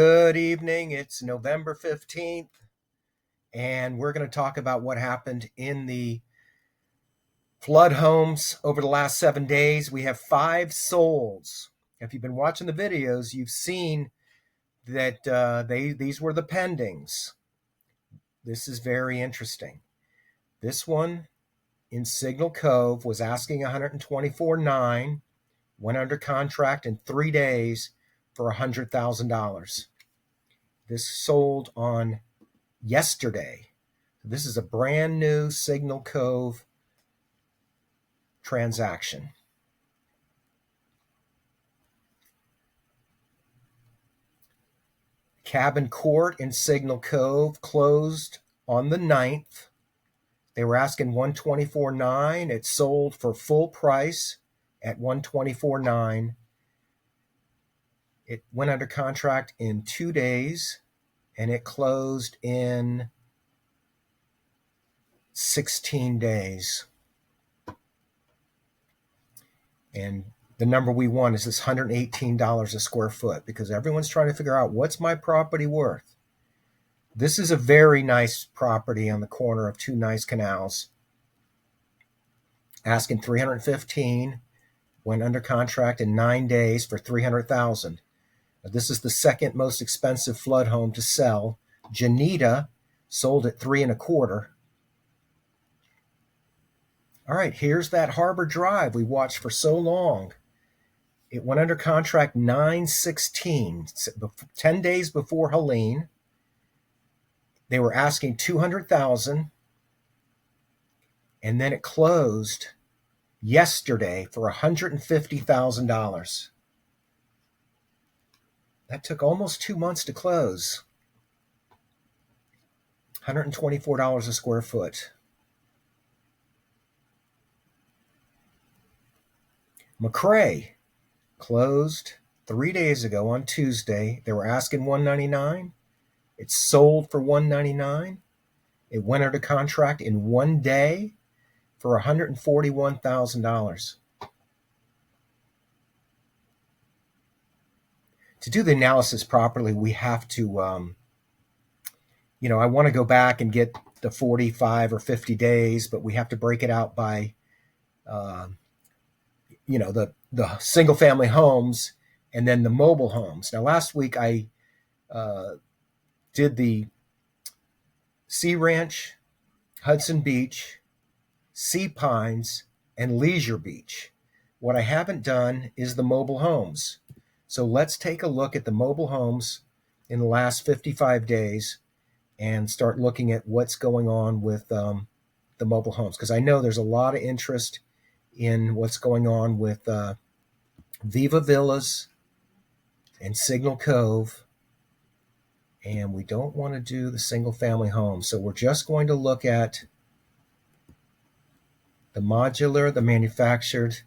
Good evening. It's November 15th, and we're going to talk about what happened in the flood homes over the last 7 days. We have 5 souls. If you've been watching the videos, you've seen that these were the pendings. This is very interesting. This one in Signal Cove was asking $124,900, went under contract in 3 days for $100,000. This sold on yesterday. This is a brand new Signal Cove transaction. Cabin Court in Signal Cove closed on the 9th. They were asking $124,900. It sold for full price at $124,900. It went under contract in 2 days, and it closed in 16 days. And the number we want is this $118 a square foot, because everyone's trying to figure out, what's my property worth? This is a very nice property on the corner of 2 nice canals. Asking $315,000, went under contract in 9 days for $300,000. This is the second most expensive flood home to sell. Janita sold at $325,000. All right, here's that Harbor Drive we watched for so long. It went under contract 9/16, 10 days before Helene. They were asking $200,000, and then it closed yesterday for $150,000. That took almost 2 months to close. $124 a square foot. McRae closed 3 days ago on Tuesday. They were asking $199,000. It sold for $199,000. It went under contract in 1 day for $141,000. To do the analysis properly, we have to, I want to go back and get the 45 or 50 days, but we have to break it out by, the single family homes and then the mobile homes. Now, last week I did the Sea Ranch, Hudson Beach, Sea Pines, and Leisure Beach. What I haven't done is the mobile homes. So let's take a look at the mobile homes in the last 55 days and start looking at what's going on with the mobile homes, because I know there's a lot of interest in what's going on with Viva Villas and Signal Cove, and we don't want to do the single family home. So we're just going to look at the modular, the manufactured,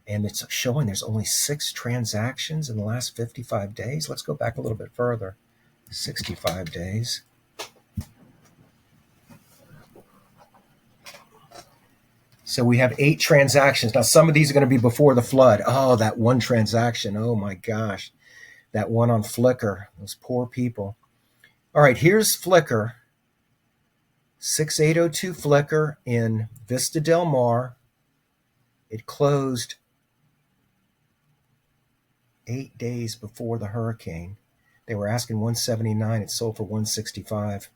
and it's showing there's only 6 transactions in the last 55 days. Let's go back a little bit further, 65 days. So we have 8 transactions. Now, some of these are going to be before the flood. Oh, that one transaction. Oh, my gosh. That one on Flickr. Those poor people. All right, here's Flickr. 6802 Flickr in Vista Del Mar. It closed 8 days before the hurricane. They were asking $179,000. It sold for $165,000.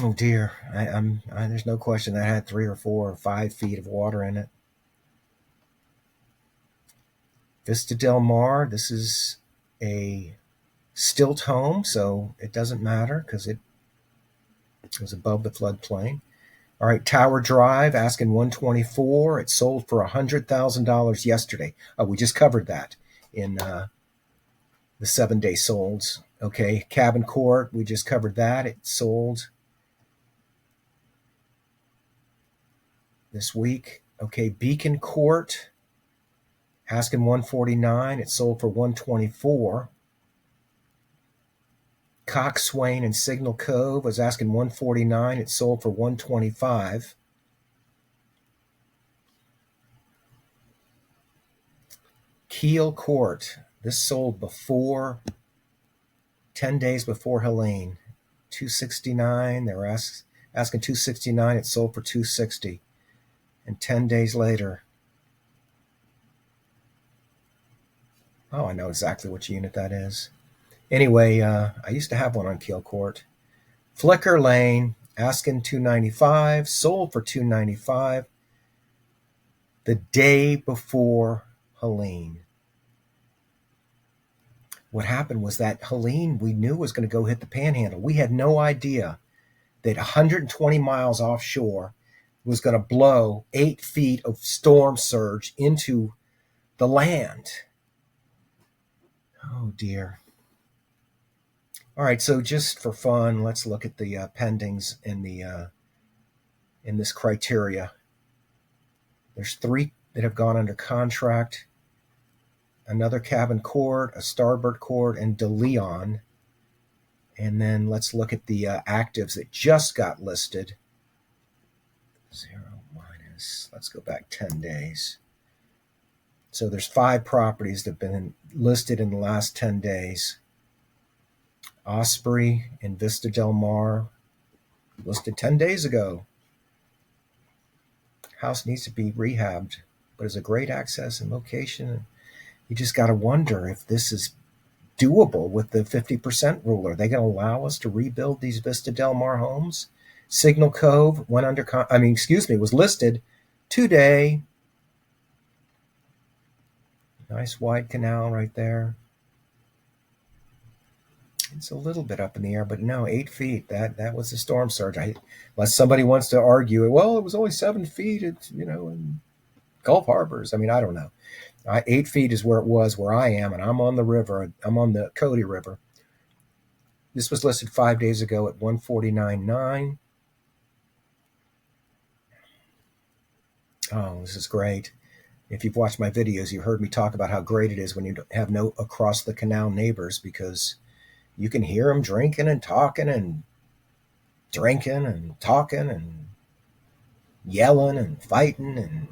Oh dear, there's no question that had 3 or 4 or 5 feet of water in it. Vista Del Mar, this is a stilt home, so it doesn't matter because it was above the floodplain. All right, Tower Drive, asking $124,000. It sold for $100,000 yesterday. Oh, we just covered that in the 7-day solds. Okay, Cabin Court, we just covered that. It sold this week. Okay, Beacon Court, asking $149,000. It sold for $124,000. Coxswain and Signal Cove was asking $149,000. It sold for $125,000. Keel Court, This sold before 10 days before Helene. 269. They were asking 269. It sold for 260. And 10 days later, oh, I know exactly which unit that is. Anyway, I used to have one on Keel Court. Flicker Lane, asking 295, sold for 295 the day before Helene. What happened was that Helene, we knew, was going to go hit the Panhandle. We had no idea that 120 miles offshore was going to blow 8 feet of storm surge into the land. Oh, dear. All right, so just for fun, let's look at the pendings in this criteria. There's 3 that have gone under contract, another cabin court, a starboard court, and De Leon. And then let's look at the actives that just got listed. 0 minus, let's go back 10 days. So there's 5 properties that have been listed in the last 10 days. Osprey and Vista Del Mar, listed 10 days ago. House needs to be rehabbed, but it's a great access and location. You just got to wonder if this is doable with the 50% rule. Are they going to allow us to rebuild these Vista Del Mar homes? Signal Cove went under, was listed today. Nice wide canal right there. It's a little bit up in the air, but no, 8 feet. That was the storm surge. Unless somebody wants to argue, well, it was only 7 feet. It's, in Gulf Harbors. I don't know. 8 feet is where it was, where I am, and I'm on the river. I'm on the Cody River. This was listed 5 days ago at 149.9. Oh, this is great. If you've watched my videos, you've heard me talk about how great it is when you have no across the canal neighbors, because you can hear them drinking and talking and drinking and talking and yelling and fighting. And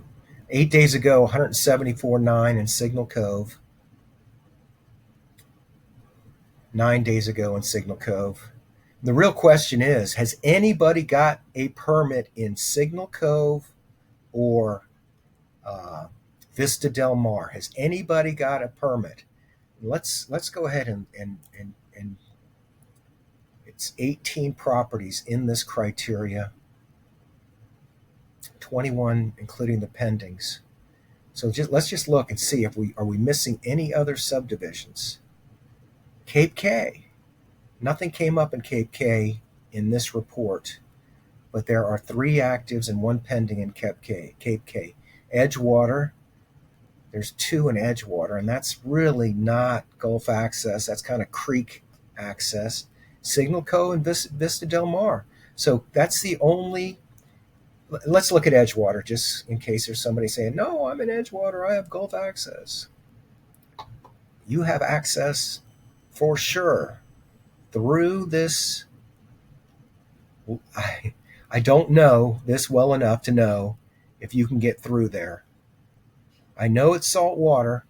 8 days ago, 174.9 in Signal Cove. 9 days ago in Signal Cove. The real question is, has anybody got a permit in Signal Cove or Vista Del Mar? Has anybody got a permit? Let's go ahead and it's 18 properties in this criteria, 21 including the pendings. So let's just look and see if are we missing any other subdivisions. Cape K. Nothing came up in Cape K in this report, but there are 3 actives and 1 pending in Cape K. Edgewater, there's 2 in Edgewater, and that's really not Gulf access. That's kind of creek access. Signal Cove and Vista Del Mar. So that's the only. Let's look at Edgewater, just in case there's somebody saying, no, I'm in Edgewater, I have Gulf access. You have access for sure through this. I don't know this well enough to know if you can get through there. I know it's salt water.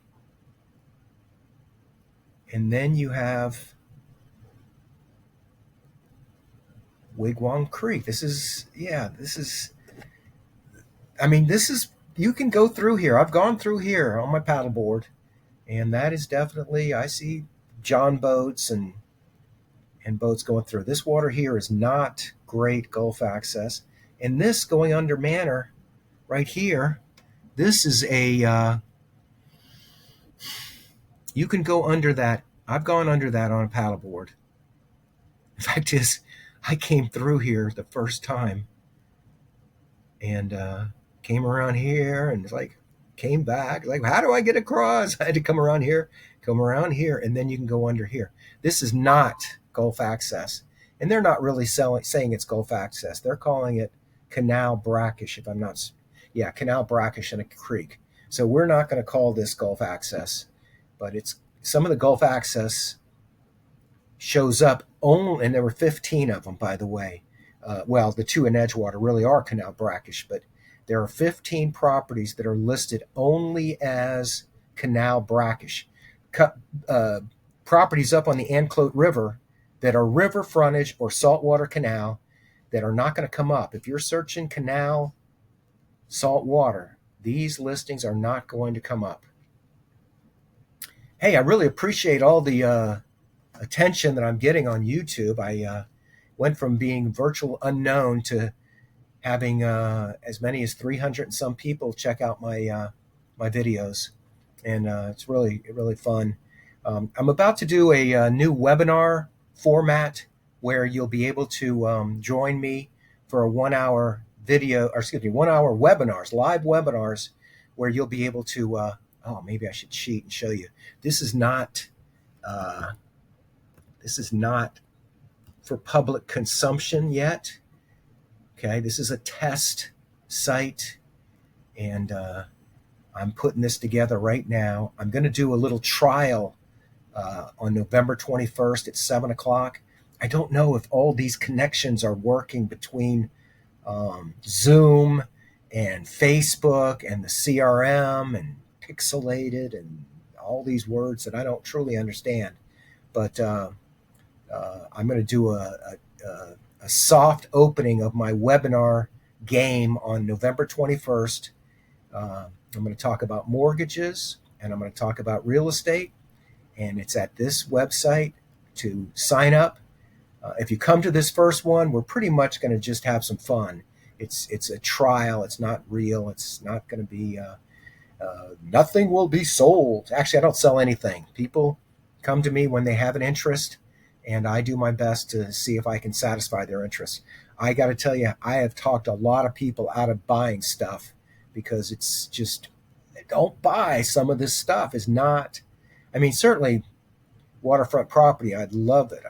And then you have Wigwam Creek. This is, you can go through here. I've gone through here on my paddleboard, and that is definitely, I see John boats and boats going through. This water here is not great Gulf access. And this going under Manor right here, this is you can go under that. I've gone under that on a paddleboard. In fact, I came through here the first time and came around here and came back. How do I get across? I had to come around here, and then you can go under here. This is not Gulf access. And they're not really saying it's Gulf access. They're calling it canal brackish, if I'm not. Yeah, canal brackish in a creek. So we're not going to call this Gulf access. But it's some of the Gulf access shows up only, and there were 15 of them, by the way. The 2 in Edgewater really are canal brackish, but there are 15 properties that are listed only as canal brackish. properties up on the Anclote River that are river frontage or saltwater canal that are not going to come up. If you're searching canal saltwater, these listings are not going to come up. Hey, I really appreciate all the attention that I'm getting on YouTube. I went from being virtual unknown to having as many as 300 and some people check out my my videos, and it's really fun. I'm about to do a new webinar format where you'll be able to join me for a 1 hour video, or excuse me, 1 hour webinars, live webinars, where you'll be able to. Oh, maybe I should cheat and show you. This is not. This is not for public consumption yet. Okay, this is a test site, and I'm putting this together right now. I'm going to do a little trial on November 21st at 7 o'clock. I don't know if all these connections are working between Zoom and Facebook and the CRM and pixelated and all these words that I don't truly understand. But I'm going to do a soft opening of my webinar game on November 21st. I'm going to talk about mortgages, and I'm going to talk about real estate, and it's at this website to sign up. If you come to this first one, we're pretty much going to just have some fun. It's a trial. It's not real. It's not going to be, nothing will be sold. Actually, I don't sell anything. People come to me when they have an interest, and I do my best to see if I can satisfy their interest. I got to tell you, I have talked a lot of people out of buying stuff because it's just, don't buy some of this stuff. Is not, I mean, certainly waterfront property, I'd love it.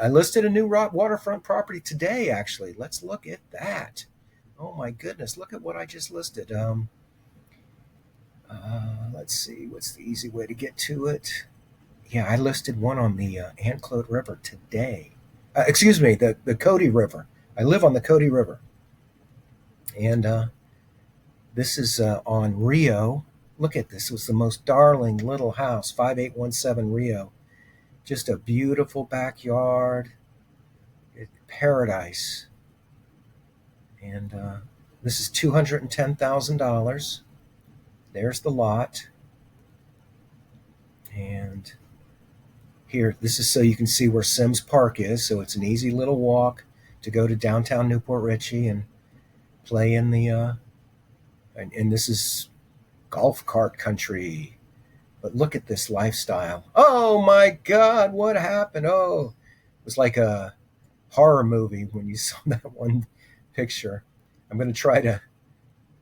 I listed a new waterfront property today, actually. Let's look at that. Oh my goodness, look at what I just listed. Let's see, what's the easy way to get to it? Yeah, I listed one on the Anclote River today. Excuse me, the Cody River. I live on the Cody River. And this is on Rio. Look at this. It was the most darling little house, 5817 Rio. Just a beautiful backyard. Paradise. And this is $210,000. There's the lot. And here, this is so you can see where Sims Park is. So it's an easy little walk to go to downtown Newport Richey and play in the, and this is golf cart country. But look at this lifestyle. Oh my God, what happened? Oh, it was like a horror movie when you saw that one picture. I'm going to try to,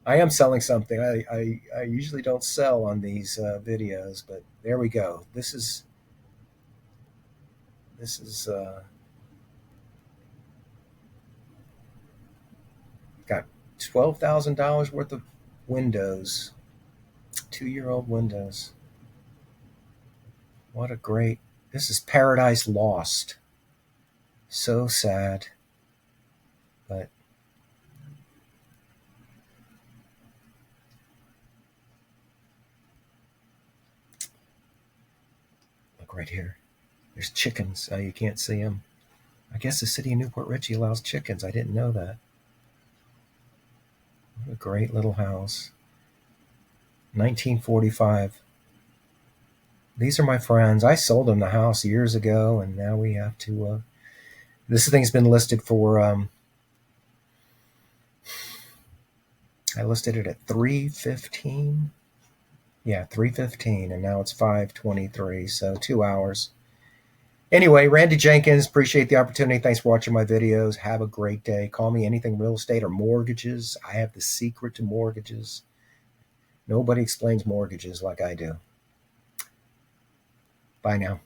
I am selling something. I usually don't sell on these videos, but there we go. This is got $12,000 worth of windows, 2-year-old windows. What a great, this is Paradise Lost. So sad. But look right here. There's chickens. Oh, you can't see them. I guess the city of Newport Richey allows chickens. I didn't know that. What a great little house. 1945. These are my friends. I sold them the house years ago, and now we have to. This thing's been listed for. I listed it at $315. Yeah, $315, and now it's $523. So 2 hours. Anyway, Randy Jenkins, appreciate the opportunity. Thanks for watching my videos. Have a great day. Call me anything real estate or mortgages. I have the secret to mortgages. Nobody explains mortgages like I do. Bye now.